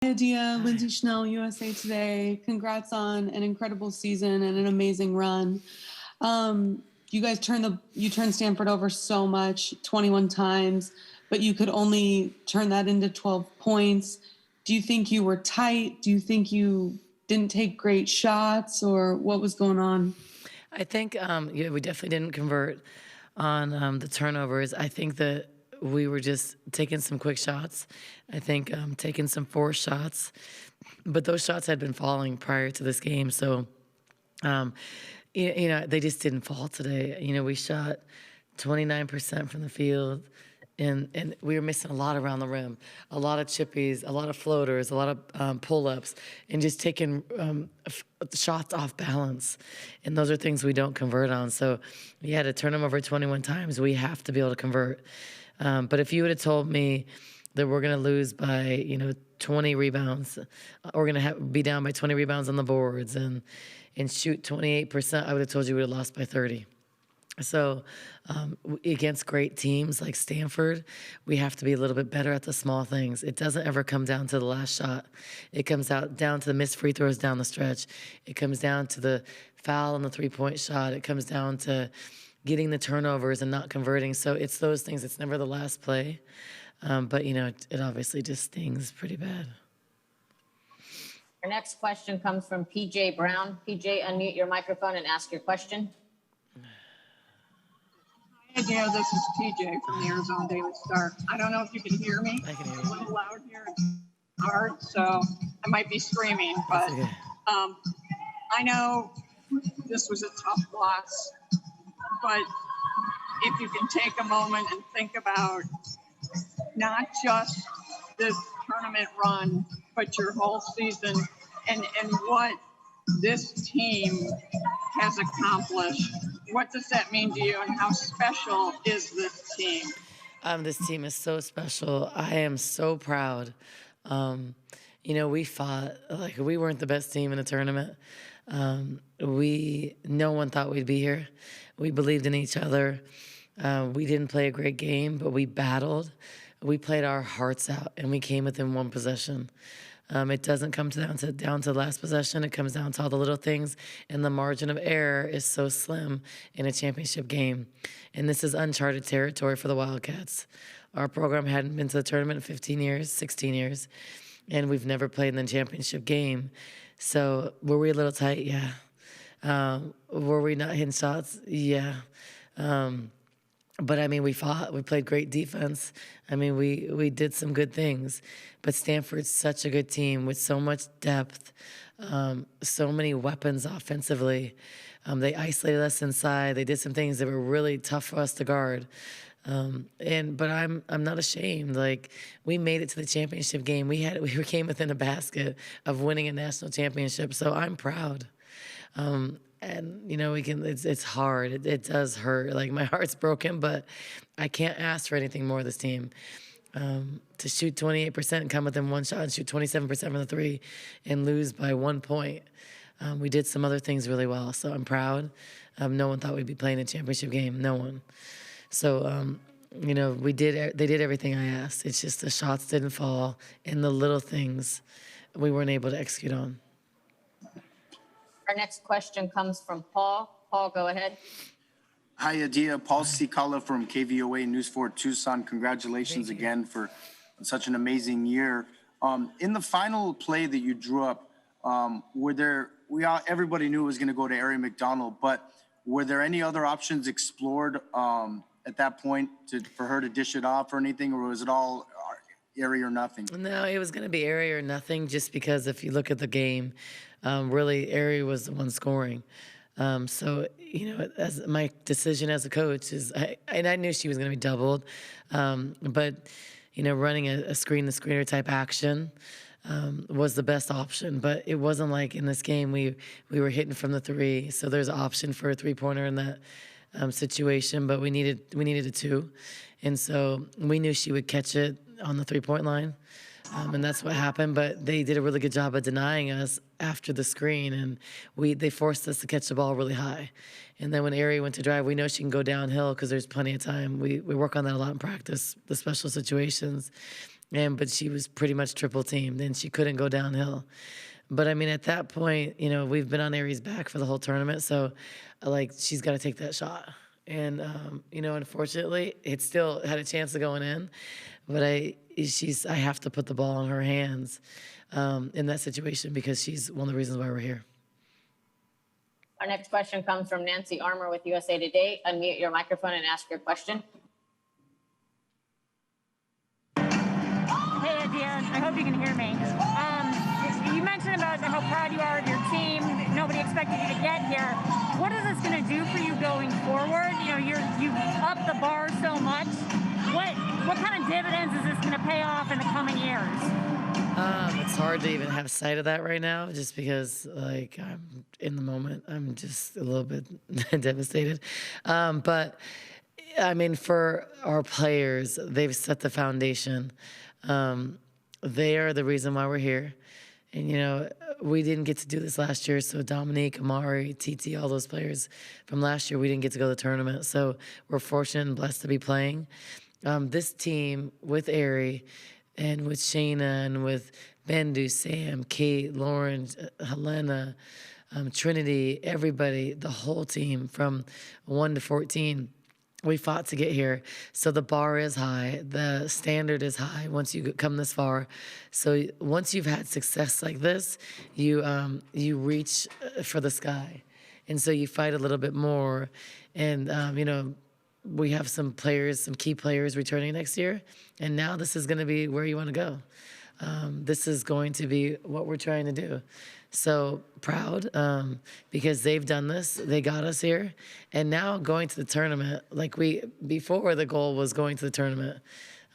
Adia, Lindsay Schnell, USA Today. Congrats on an incredible season and an amazing run. You guys turned Stanford over so much, 21 times, but you could only turn that into 12 points. Do you think you were tight? Do you think you didn't take great shots, or what was going on? I think we definitely didn't convert on the turnovers. I think that we were just taking some quick shots. I think taking some forced shots, but those shots had been falling prior to this game. So, they just didn't fall today. We shot 29% from the field, and we were missing a lot around the rim, a lot of chippies, a lot of floaters, a lot of pull-ups, and just taking shots off balance. And those are things we don't convert on. So, yeah, to turn them over 21 times, we have to be able to convert. But if you would have told me that we're going to lose by, 20 rebounds, or we're going to be down by 20 rebounds on the boards and shoot 28%, I would have told you we would have lost by 30. So against great teams like Stanford, we have to be a little bit better at the small things. It doesn't ever come down to the last shot. It comes down to the missed free throws down the stretch. It comes down to the foul and the three-point shot. It comes down to getting the turnovers and not converting. So it's those things. It's never the last play. But, it obviously just stings pretty bad. Our next question comes from PJ Brown. PJ, unmute your microphone and ask your question. Hi, Adia. This is PJ from the Arizona Daily Star. I don't know if you can hear me. I can hear you. It's a little loud here. It's hard, so I might be screaming. But Okay. I know this was a tough loss. But if you can take a moment and think about not just this tournament run, but your whole season and what this team has accomplished. What does that mean to you, and how special is this team? This team is so special. I am so proud. We fought like we weren't the best team in the tournament. No one thought we'd be here. We believed in each other. We didn't play a great game, but we battled. We played our hearts out, and we came within one possession. It doesn't come down to the last possession. It comes down to all the little things, and the margin of error is so slim in a championship game. And this is uncharted territory for the Wildcats. Our program hadn't been to the tournament in 15 years, 16 years, and we've never played in the championship game. So were we a little tight? Yeah. Were we not hitting shots? Yeah. But, we fought. We played great defense. We did some good things. But Stanford's such a good team with so much depth, so many weapons offensively. They isolated us inside. They did some things that were really tough for us to guard. But I'm not ashamed. Like, we made it to the championship game. We came within a basket of winning a national championship. So I'm proud. And it's hard. It does hurt. Like, my heart's broken, but I can't ask for anything more of this team. To shoot 28% and come within one shot and shoot 27% from the three and lose by 1 point. We did some other things really well, so I'm proud. No one thought we'd be playing a championship game. No one. So, they did everything I asked. It's just the shots didn't fall, and the little things we weren't able to execute on. Our next question comes from Paul. Paul, go ahead. Hi, Adia. Paul Cicala from KVOA News 4 Tucson. Congratulations again for such an amazing year. In the final play that you drew up, everybody knew it was going to go to Aari McDonald, but were there any other options explored at that point for her to dish it off or anything, or was it all Aari or nothing? No, it was going to be Aari or nothing, just because if you look at the game, really Aari was the one scoring. So, as my decision as a coach is, I knew she was going to be doubled, but, running a screen-to-screener type action was the best option. But it wasn't like in this game we were hitting from the three, so there's an option for a three-pointer in that situation, but we needed a two. And so we knew she would catch it on the three-point line. And that's what happened, but they did a really good job of denying us after the screen, and they forced us to catch the ball really high. And then when Aari went to drive, we know she can go downhill because there's plenty of time. We work on that a lot in practice, the special situations. but she was pretty much triple teamed, and she couldn't go downhill. But I mean, at that point, we've been on Aari's back for the whole tournament, so like she's got to take that shot. And unfortunately, it still had a chance of going in, but I have to put the ball in her hands in that situation because she's one of the reasons why we're here. Our next question comes from Nancy Armour with USA Today. Unmute your microphone and ask your question. Hey, Adia, I hope you can hear me. You mentioned about how proud you are of your team. Nobody expected you to get here. What is this going to do for you going forward? You've upped the bar so much. What kind of dividends is this going to pay off in the coming years? It's hard to even have sight of that right now, just because I'm in the moment. I'm just a little bit devastated. But I mean, for our players, they've set the foundation. They are the reason why we're here. And, we didn't get to do this last year. So Dominique, Amari, TT, all those players from last year, we didn't get to go to the tournament. So we're fortunate and blessed to be playing. This team with Aari and with Shayna and with Bendu, Sam, Kate, Lauren, Helena, Trinity, everybody, the whole team from 1 to 14, we fought to get here. So the bar is high. The standard is high once you come this far. So once you've had success like this, you reach for the sky. And so you fight a little bit more. And, we have some key players returning next year. And now this is going to be where you want to go. This is going to be what we're trying to do. So proud because they've done this. They got us here. And now going to the tournament, before the goal was going to the tournament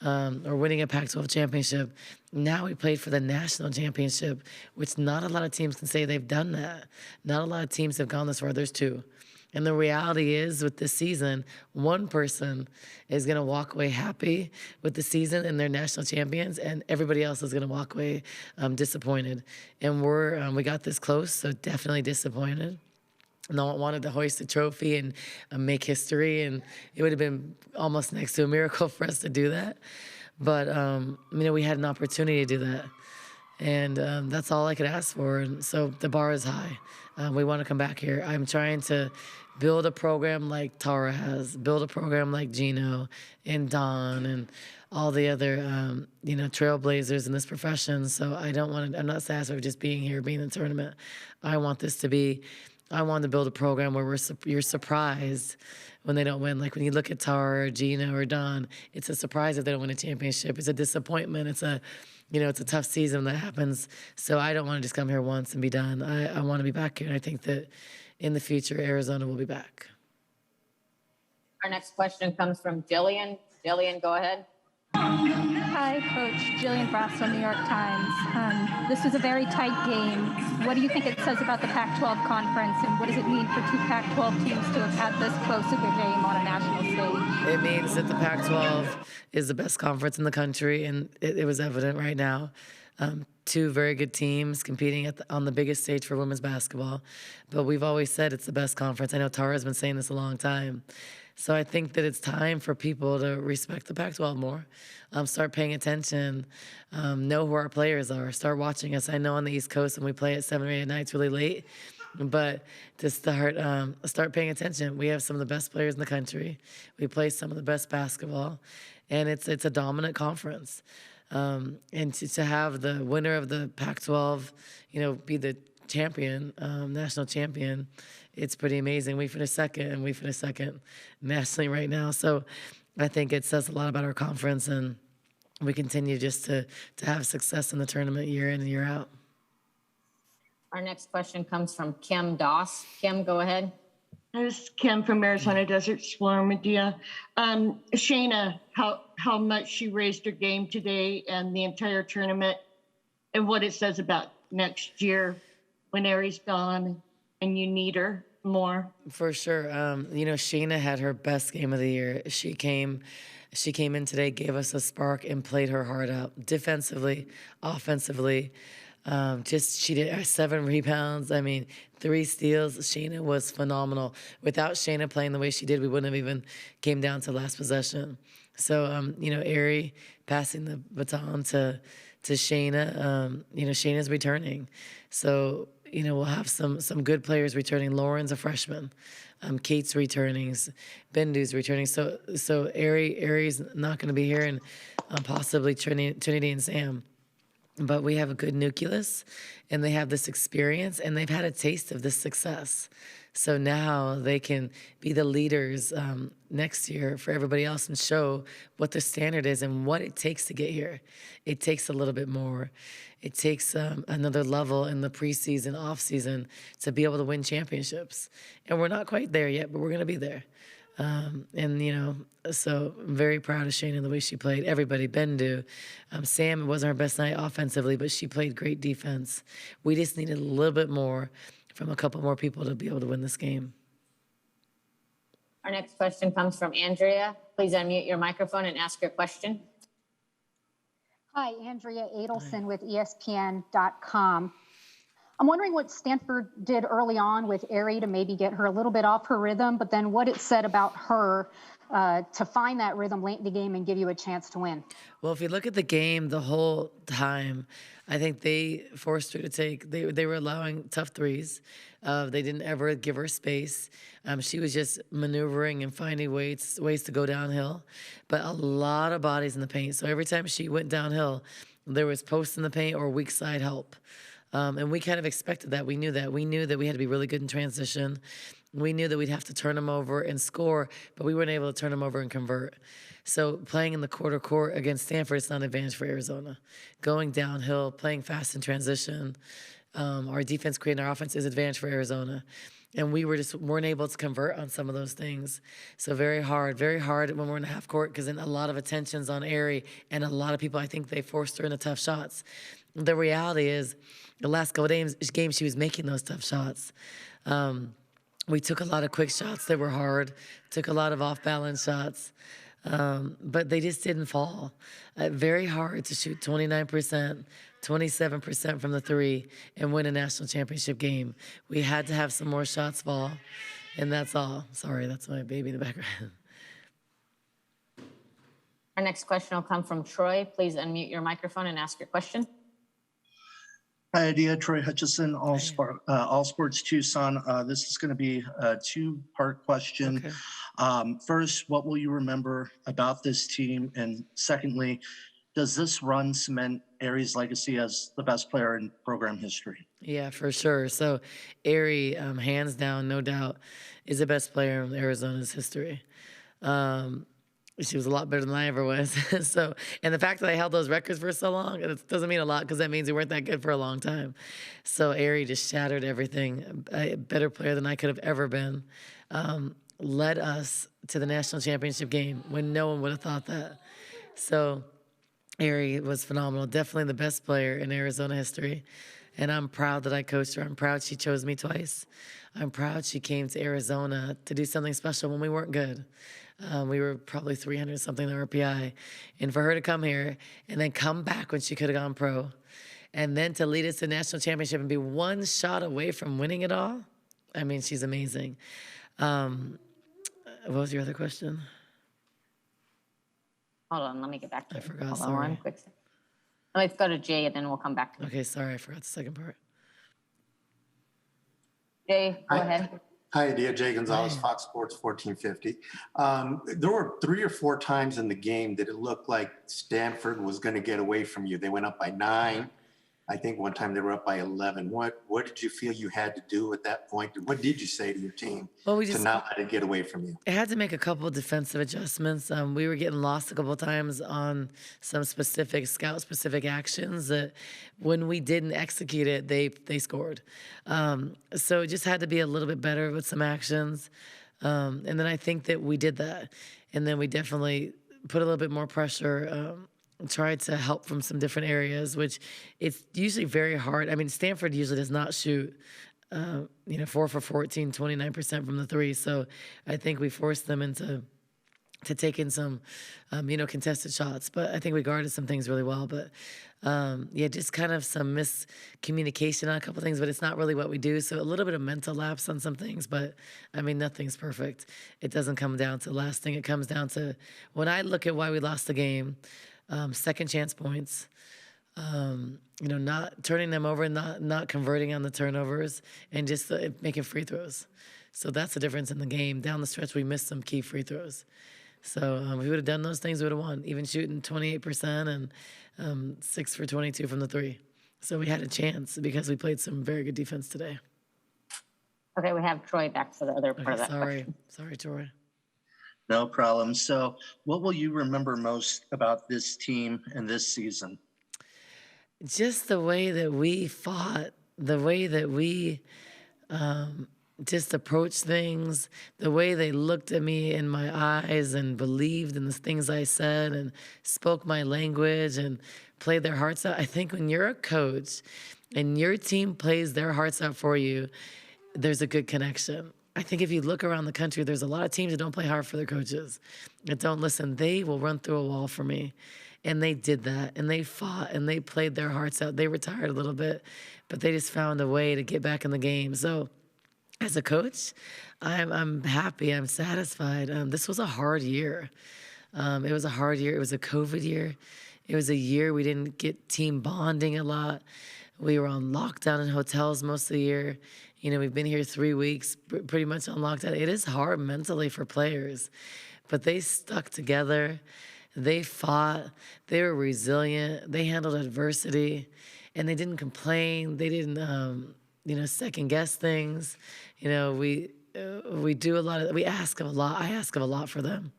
or winning a Pac-12 championship. Now we played for the national championship, which not a lot of teams can say they've done that. Not a lot of teams have gone this far. There's 2. And the reality is with this season, one person is going to walk away happy with the season and they're national champions, and everybody else is going to walk away disappointed. And we got this close, so definitely disappointed. No one wanted to hoist the trophy and make history, and it would have been almost next to a miracle for us to do that. But, we had an opportunity to do that. And that's all I could ask for. And so the bar is high. We want to come back here. I'm trying to build a program like Tara has, build a program like Gino and Don and all the other, trailblazers in this profession. So I'm not satisfied with just being here, being in the tournament. I want to build a program where you're surprised when they don't win. Like when you look at Tara or Gino or Don, it's a surprise if they don't win a championship. It's a disappointment. It's a tough season when that happens. So I don't want to just come here once and be done. I want to be back here. And I think that in the future, Arizona will be back. Our next question comes from Jillian. Jillian, go ahead. Hi, Coach. Jillian Frost from New York Times. This was a very tight game. What do you think it says about the Pac-12 conference, and what does it mean for 2 Pac-12 teams to have had this close of a game on a national stage? It means that the Pac-12 is the best conference in the country, and it was evident right now. 2 very good teams competing on the biggest stage for women's basketball. But we've always said it's the best conference. I know Tara's been saying this a long time. So I think that it's time for people to respect the Pac-12 more, start paying attention, know who our players are, start watching us. I know on the East Coast when we play at 7 or 8 at night, it's really late, but to start paying attention. We have some of the best players in the country. We play some of the best basketball, and it's a dominant conference. And to have the winner of the Pac-12, be the champion, national champion, it's pretty amazing. We finished second, and we finished second nationally right now. So I think it says a lot about our conference, and we continue just to have success in the tournament year in and year out. Our next question comes from Kim Doss. Kim, go ahead. This is Kim from Arizona Desert Storm, Adia. Shayna, how much she raised her game today and the entire tournament, and what it says about next year when Aari's gone and you need her more. For sure. Shayna had her best game of the year. She came in today, gave us a spark, and played her heart out defensively, offensively. She did 7 rebounds. 3 steals. Shayna was phenomenal. Without Shayna playing the way she did, we wouldn't have even came down to last possession. So, Aari passing the baton to Shayna. Shayna's returning. So, we'll have some good players returning. Lauren's a freshman. Kate's returning. Bendu's returning. So Aari's not going to be here, and possibly Trinity and Sam. But we have a good nucleus, and they have this experience, and they've had a taste of this success. So now they can be the leaders next year for everybody else and show what the standard is and what it takes to get here. It takes a little bit more. It takes another level in the preseason, off-season to be able to win championships. And we're not quite there yet, but we're going to be there. So I'm very proud of Shayna, the way she played. Everybody, Bendu. Sam, it wasn't her best night offensively, but she played great defense. We just needed a little bit more from a couple more people to be able to win this game. Our next question comes from Andrea. Please unmute your microphone and ask your question. Hi, Andrea Adelson with ESPN.com. I'm wondering what Stanford did early on with Aari to maybe get her a little bit off her rhythm, but then what it said about her to find that rhythm late in the game and give you a chance to win. Well, if you look at the game the whole time, I think they forced her to take, they were allowing tough threes. They didn't ever give her space. She was just maneuvering and finding ways to go downhill, but a lot of bodies in the paint. So every time she went downhill, there was posts in the paint or weak side help. And we kind of expected that. We knew that. We knew that we had to be really good in transition. We knew that we'd have to turn them over and score, but we weren't able to turn them over and convert. So playing in the quarter court against Stanford, it's not an advantage for Arizona. Going downhill, playing fast in transition, our defense creating our offense is an advantage for Arizona. And we weren't able to convert on some of those things. So very hard when we're in the half court, because then a lot of attention's on Aari, and a lot of people, I think they forced her into tough shots. The reality is, the last couple of games, she was making those tough shots. We took a lot of quick shots that were hard, took a lot of off-balance shots, but they just didn't fall. Very hard to shoot 29%, 27% from the three and win a national championship game. We had to have some more shots fall, and that's all. Sorry, that's my baby in the background. Our next question will come from Troy. Please unmute your microphone and ask your question. Hi, Adia. Troy Hutchison, All Sports Tucson. This is going to be a two-part question. Okay. First, what will you remember about this team? And secondly, does this run cement Aari's legacy as the best player in program history? Yeah, for sure. So Aari, hands down, no doubt, is the best player in Arizona's history. She was a lot better than I ever was. And the fact that I held those records for so long, it doesn't mean a lot, because that means we weren't that good for a long time. So Aari just shattered everything. A better player than I could have ever been. Led us to the national championship game when no one would have thought that. So Aari was phenomenal. Definitely the best player in Arizona history. And I'm proud that I coached her. I'm proud she chose me twice. I'm proud she came to Arizona to do something special when we weren't good. We were probably 300 something RPI. And for her to come here and then come back when she could have gone pro, and then to lead us to national championship and be one shot away from winning it all, I mean, she's amazing. What was your other question? Hold on, let me get back to it. I forgot, Hold on sorry. one quick second. Let's go to Jay, and then we'll come back to Okay, sorry, I forgot the second part. Jay, go ahead. Hi, Adia. Jay Gonzalez, Fox Sports 1450. There were 3 or 4 times in the game that it looked like Stanford was going to get away from you. They went up by 9. I think one time they were up by 11. What did you feel you had to do at that point? What did you say to your team to not let it get away from you? I had to make a couple of defensive adjustments. We were getting lost a couple of times on some specific scout-specific actions that when we didn't execute it, they scored. So it just had to be a little bit better with some actions. And then I think that we did that. And then we definitely put a little bit more pressure, tried to help from some different areas, which it's usually very hard. I mean, Stanford usually does not shoot, 4 for 14, 29% from the three. So I think we forced them into taking some, contested shots. But I think we guarded some things really well. But, just kind of some miscommunication on a couple things, but it's not really what we do. So a little bit of mental lapse on some things, but, I mean, nothing's perfect. It doesn't come down to the last thing. It comes down to when I look at why we lost the game, second chance points, not turning them over, not converting on the turnovers, and just making free throws. So that's the difference in the game. Down the stretch, we missed some key free throws. So if we would have done those things, we would have won, even shooting 28% and 6 for 22 from the three. So we had a chance because we played some very good defense today. Okay, we have Troy back for the other part of that question. Sorry, Troy. No problem. So what will you remember most about this team and this season? Just the way that we fought, the way that we just approached things, the way they looked at me in my eyes and believed in the things I said and spoke my language and played their hearts out. I think when you're a coach and your team plays their hearts out for you, there's a good connection. I think if you look around the country, there's a lot of teams that don't play hard for their coaches, that don't listen. They will run through a wall for me. And they did that, and they fought, and they played their hearts out. They retired a little bit, but they just found a way to get back in the game. So as a coach, I'm happy. I'm satisfied. This was a hard year. It was a hard year. It was a COVID year. It was a year we didn't get team bonding a lot. We were on lockdown in hotels most of the year. We've been here 3 weeks, pretty much on lockdown. It is hard mentally for players, but they stuck together. They fought. They were resilient. They handled adversity, and they didn't complain. They didn't, second guess things. We do a lot of. We ask of a lot. I ask of a lot for them,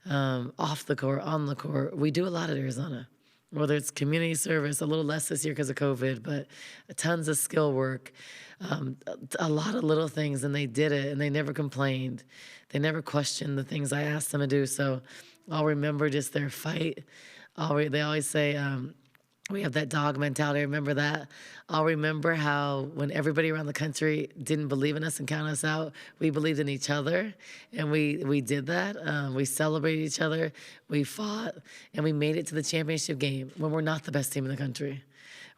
off the court, on the court. We do a lot at Arizona, whether it's community service, a little less this year because of COVID, but tons of skill work, a lot of little things, and they did it, and they never complained. They never questioned the things I asked them to do. So I'll remember just their fight. They always say, we have that dog mentality. I remember that. I'll remember how when everybody around the country didn't believe in us and count us out, we believed in each other, and we did that. We celebrated each other. We fought, and we made it to the championship game when we're not the best team in the country.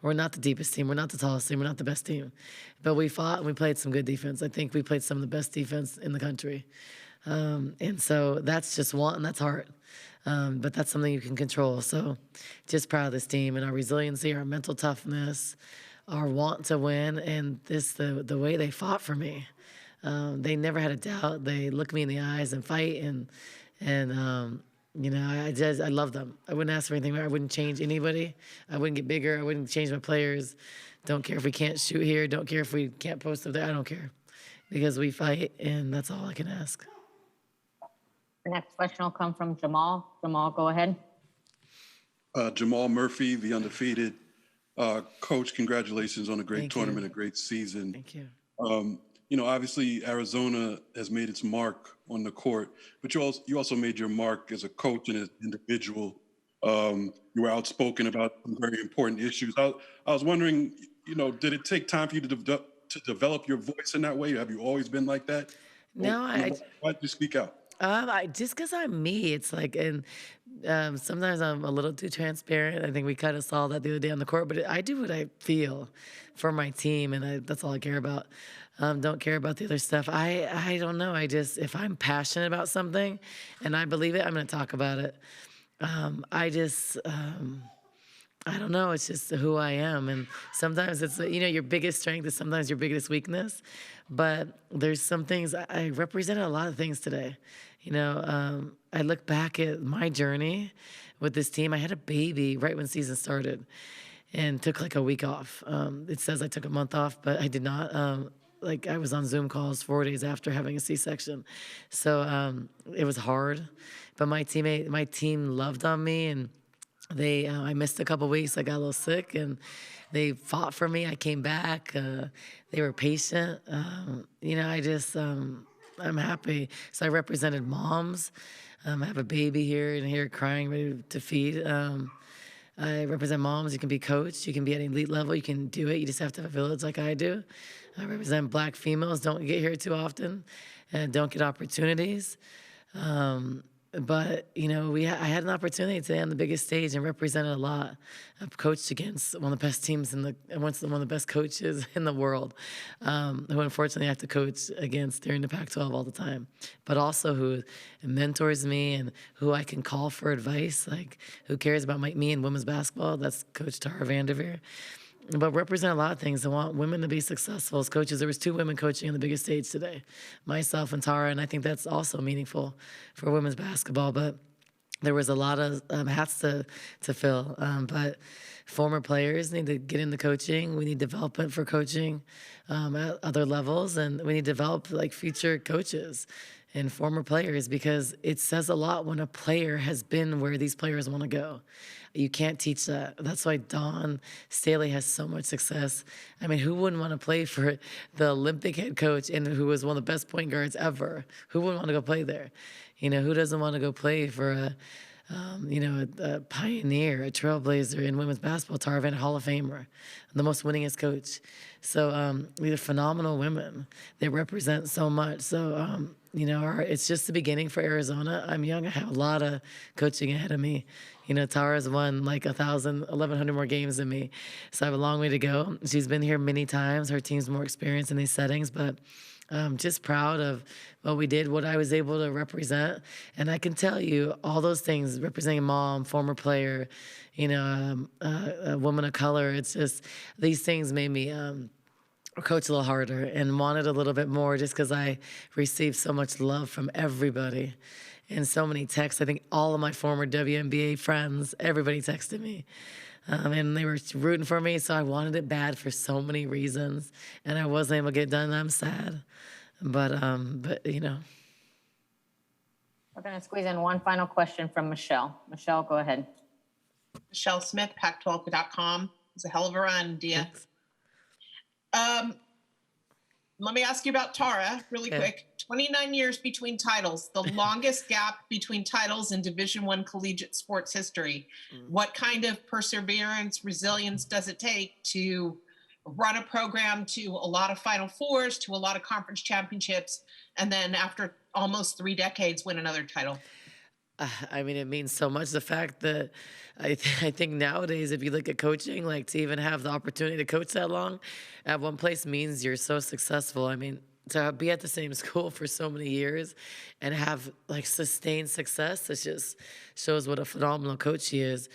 We're not the deepest team. We're not the tallest team. We're not the best team. But we fought, and we played some good defense. I think we played some of the best defense in the country. And so that's just want, and that's heart. But that's something you can control. So just proud of this team and our resiliency, our mental toughness, our want to win, and the way they fought for me. They never had a doubt. They look me in the eyes and fight, I love them. I wouldn't ask for anything. I wouldn't change anybody. I wouldn't get bigger. I wouldn't change my players. Don't care if we can't shoot here. Don't care if we can't post up there. I don't care, because we fight, and that's all I can ask. The next question will come from Jamal. Jamal, go ahead. Jamal Murphy, the undefeated. Coach, congratulations on a great tournament, a great season. Thank you. Obviously Arizona has made its mark on the court, but you also made your mark as a coach and as an individual. You were outspoken about some very important issues. I was wondering, did it take time for you to develop your voice in that way? Have you always been like that? No, why did you speak out? Just because I'm me, it's like, and sometimes I'm a little too transparent. I think we kind of saw that the other day on the court, but I do what I feel for my team, and that's all I care about. Don't care about the other stuff. I don't know. If I'm passionate about something and I believe it, I'm going to talk about it. I don't know. It's just who I am. And sometimes it's, your biggest strength is sometimes your biggest weakness. But there's some things, I represented a lot of things today. I look back at my journey with this team. I had a baby right when season started and took like a week off. It says I took a month off, but I did not. I was on Zoom calls 4 days after having a C-section. So it was hard. But my team loved on me, and I missed a couple weeks. I got a little sick, and they fought for me. I came back. They were patient. I'm happy. So I represented moms. I have a baby here crying, ready to feed. I represent moms. You can be coached. You can be at an elite level. You can do it. You just have to have a village like I do. I represent Black females. Don't get here too often and don't get opportunities. but you know, I had an opportunity today on the biggest stage and represented a lot. I've coached against one of the best teams and one of the best coaches in the world, who unfortunately I have to coach against during the Pac-12 all the time, but also who mentors me and who I can call for advice, like who cares about me and women's basketball. That's Coach Tara Vanderveer. But represent a lot of things. I want women to be successful as coaches. There was 2 women coaching on the biggest stage today, myself and Tara, and I think that's also meaningful for women's basketball. But there was a lot of hats to fill. But former players need to get into coaching. We need development for coaching at other levels, and we need to develop like future coaches and former players, because it says a lot when a player has been where these players want to go. You can't teach that. That's why Dawn Staley has so much success. I mean, who wouldn't want to play for the Olympic head coach and who was one of the best point guards ever? Who wouldn't want to go play there? You know, who doesn't want to go play for a pioneer, a trailblazer in women's basketball, Tara Vanderveer, Hall of Famer, the most winningest coach. So these are phenomenal women. They represent so much. So, it's just the beginning for Arizona. I'm young. I have a lot of coaching ahead of me. You know, Tara's won like 1,100 more games than me. So I have a long way to go. She's been here many times. Her team's more experienced in these settings, but I'm just proud of what we did, what I was able to represent. And I can tell you all those things, representing a mom, former player, a woman of color. It's just, these things made me coach a little harder and wanted a little bit more, just because I received so much love from everybody and so many texts. I think all of my former WNBA friends, everybody texted me. And they were rooting for me, so I wanted it bad for so many reasons, and I wasn't able to get it done. I'm sad, but you know. We're going to squeeze in one final question from Michelle. Michelle, go ahead. Michelle Smith, Pac12.com. It's a hell of a run, Dia. Let me ask you about Tara really quick. 29 years between titles, the longest gap between titles in Division I collegiate sports history. What kind of perseverance, resilience does it take to run a program to a lot of Final Fours, to a lot of conference championships, and then after almost 3 decades, win another title? I mean, it means so much. The fact that I think nowadays, if you look at coaching, like to even have the opportunity to coach that long at one place means you're so successful. I mean, to be at the same school for so many years and have like sustained success, it just shows what a phenomenal coach she is.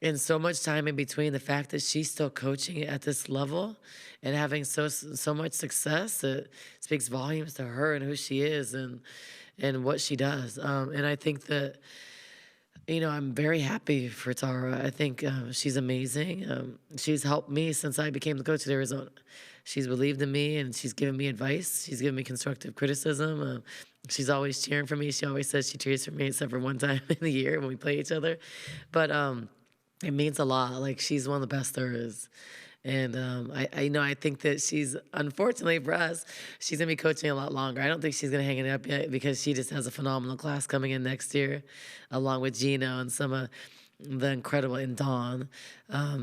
And so much time in between, the fact that she's still coaching at this level and having so much success, it speaks volumes to her and who she is and what she does. And I think that, I'm very happy for Tara. I think she's amazing. She's helped me since I became the coach at Arizona. She's believed in me, and she's given me advice. She's given me constructive criticism. She's always cheering for me. She always says she cheers for me, except for one time in the year when we play each other. But it means a lot. Like, she's one of the best there is. And I think that she's, unfortunately for us, she's going to be coaching a lot longer. I don't think she's going to hang it up yet, because she just has a phenomenal class coming in next year, along with Gino and some of the incredible, and Dawn.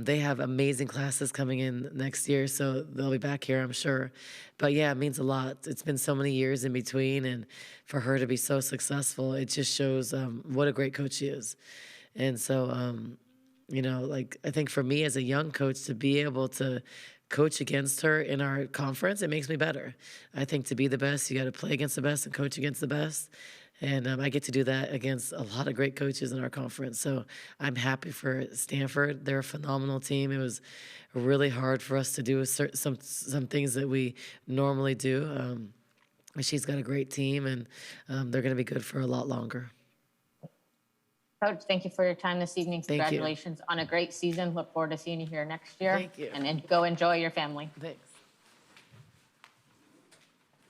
They have amazing classes coming in next year, so they'll be back here, I'm sure. But yeah, it means a lot. It's been so many years in between, and for her to be so successful, it just shows what a great coach she is. And so, I think for me as a young coach, to be able to coach against her in our conference, it makes me better. I think to be the best, you got to play against the best and coach against the best. And I get to do that against a lot of great coaches in our conference. So I'm happy for Stanford. They're a phenomenal team. It was really hard for us to do some things that we normally do. She's got a great team, and they're going to be good for a lot longer. Coach, thank you for your time this evening. Thank you. Congratulations on a great season. Look forward to seeing you here next year. Thank you. And go enjoy your family. Thanks.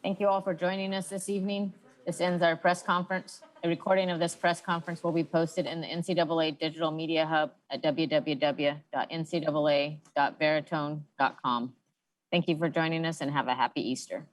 Thank you all for joining us this evening. This ends our press conference. A recording of this press conference will be posted in the NCAA Digital Media Hub at www.ncaa.veritone.com. Thank you for joining us, and have a happy Easter.